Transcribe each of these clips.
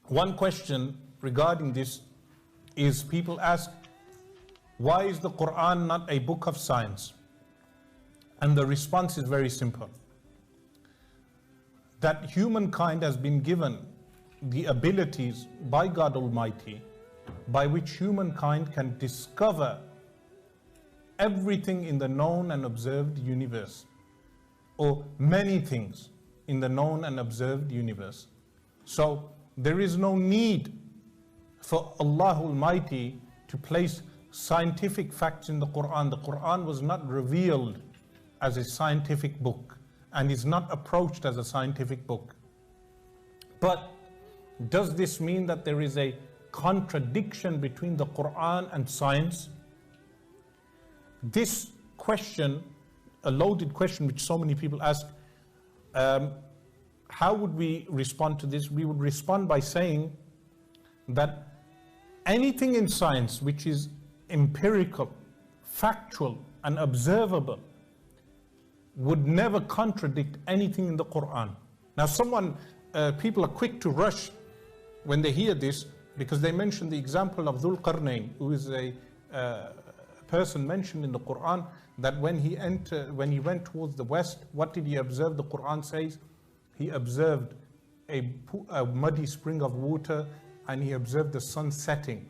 One question regarding this is, people ask, why is the Quran not a book of science? And the response is very simple. That humankind has been given the abilities by God Almighty by which humankind can discover everything in the known and observed universe, or many things in the known and observed universe. So there is no need for Allah Almighty to place scientific facts in the Quran. The Quran was not revealed as a scientific book and is not approached as a scientific book. But does this mean that there is a contradiction between the Quran and science? This question, a loaded question which so many people ask, how would we respond to this? We would respond by saying that anything in science which is empirical, factual, and observable would never contradict anything in the Quran. Now people are quick to rush when they hear this, because they mention the example of Dhul Qarnayn, who is a person mentioned in the Quran, that when he went towards the west, what did he observe? The Quran says he observed a muddy spring of water, and he observed the sun setting.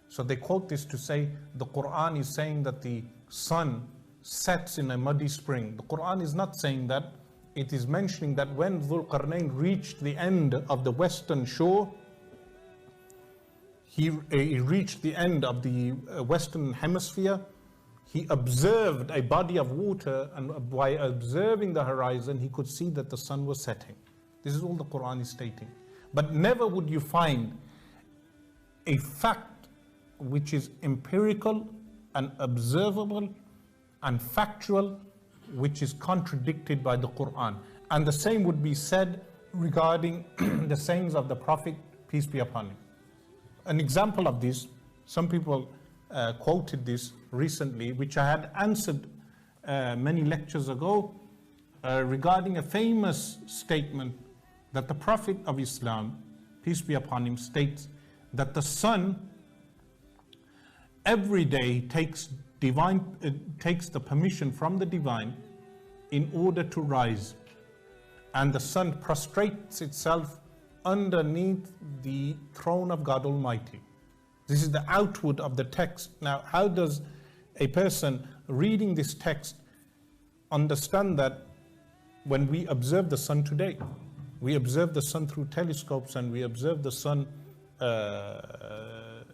So they quote this to say the Quran is saying that the sun sets in a muddy spring. The Quran is not saying that. It is mentioning that when Dhul Qarnayn reached the end of the western shore, he reached the end of the western hemisphere, he observed a body of water, and by observing the horizon, he could see that the sun was setting. This is all the Quran is stating. But never would you find a fact which is empirical and observable and factual which is contradicted by the Quran. And the same would be said regarding the sayings of the Prophet, peace be upon him. An example of this, some people quoted this recently, which I had answered many lectures ago, regarding a famous statement that the Prophet of Islam, peace be upon him, states that the sun every day takes the permission from the divine in order to rise, and the sun prostrates itself underneath the throne of God Almighty. This is the outward of the text. Now, how does a person reading this text understand that when we observe the sun today, we observe the sun through telescopes, and we observe the sun, well,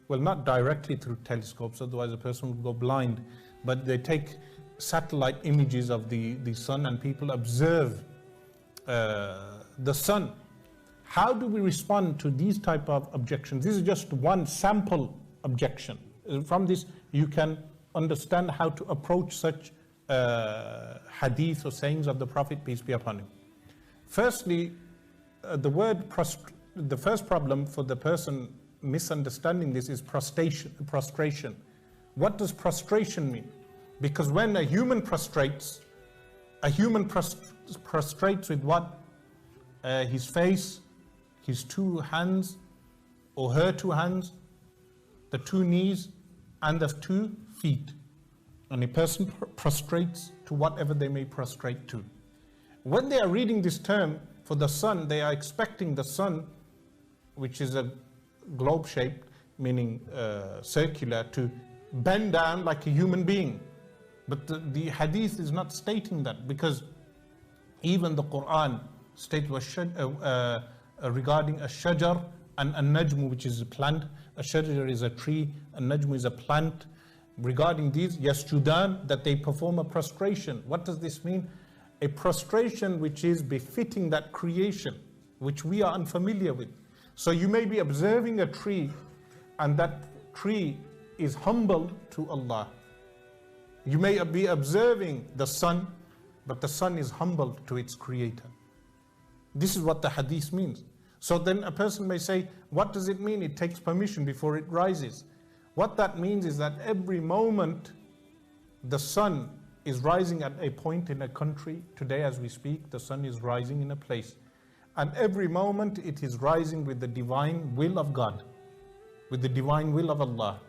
not directly through telescopes, otherwise a person would go blind, but they take satellite images of the sun, and people observe the sun. How do we respond to these type of objections? This is just one sample objection. From this, you can understand how to approach such hadith or sayings of the Prophet, peace be upon him. Firstly, the first problem for the person misunderstanding this is prostration. What does prostration mean? Because when a human prostrates with what? His face, his two hands, or her two hands, the two knees, and the 2 feet. And a person prostrates to whatever they may prostrate to. When they are reading this term for the sun, they are expecting the sun, which is a globe-shaped, meaning circular, to bend down like a human being. But the hadith is not stating that, because even the Quran states regarding a shajar and a najm, which is a plant. A shajar is a tree, a najm is a plant. Regarding these, yasjudan, that they perform a prostration. What does this mean? A prostration which is befitting that creation, which we are unfamiliar with. So you may be observing a tree, and that tree is humble to Allah. You may be observing the sun, but the sun is humble to its creator. This is what the hadith means. So then a person may say, what does it mean? It takes permission before it rises. What that means is that every moment the sun is rising at a point in a country. Today as we speak, the sun is rising in a place. And every moment it is rising with the divine will of God, with the divine will of Allah.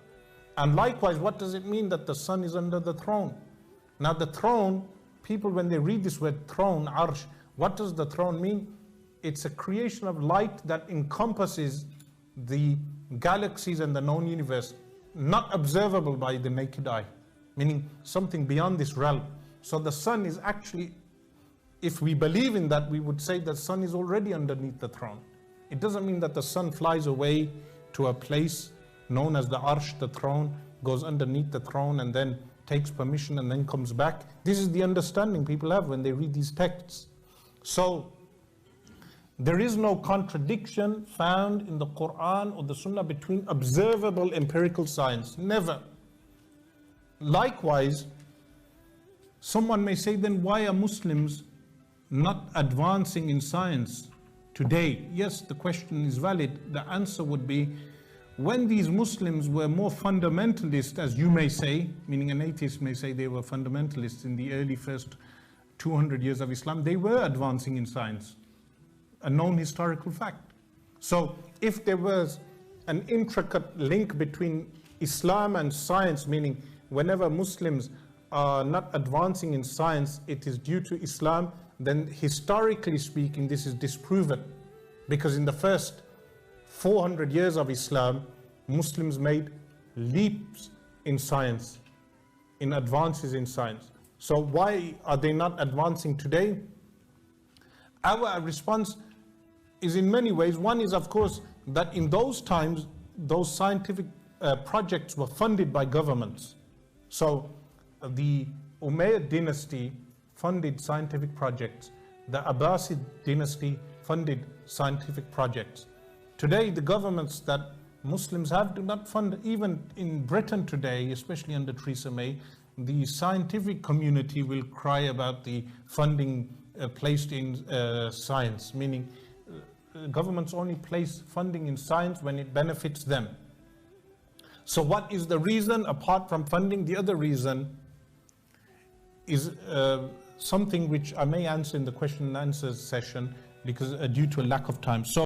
And likewise, what does it mean that the sun is under the throne? Now the throne, people when they read this word throne, arsh, what does the throne mean? It's a creation of light that encompasses the galaxies and the known universe, not observable by the naked eye, meaning something beyond this realm. So the sun is actually, if we believe in that, we would say the sun is already underneath the throne. It doesn't mean that the sun flies away to a place known as the arsh, the throne, goes underneath the throne and then takes permission and then comes back. This is the understanding people have when they read these texts. So there is no contradiction found in the Quran or the Sunnah between observable empirical science. Never. Likewise, someone may say, then why are Muslims not advancing in science today? Yes, the question is valid. The answer would be, when these Muslims were more fundamentalist, as you may say, meaning an atheist may say they were fundamentalists in the early first 200 years of Islam, they were advancing in science, a known historical fact. So if there was an intricate link between Islam and science, meaning whenever Muslims are not advancing in science, it is due to Islam, then historically speaking, this is disproven. Because in the first 400 years of Islam, Muslims made leaps in science, in advances in science. So why are they not advancing today? Our response is in many ways. One is, of course, that in those times, those scientific projects were funded by governments. So the Umayyad dynasty funded scientific projects. The Abbasid dynasty funded scientific projects. Today, the governments that Muslims have do not fund. Even in Britain today, especially under Theresa May, the scientific community will cry about the funding placed in science, meaning governments only place funding in science when it benefits them. So what is the reason apart from funding? The other reason is something which I may answer in the question and answers session because due to a lack of time. So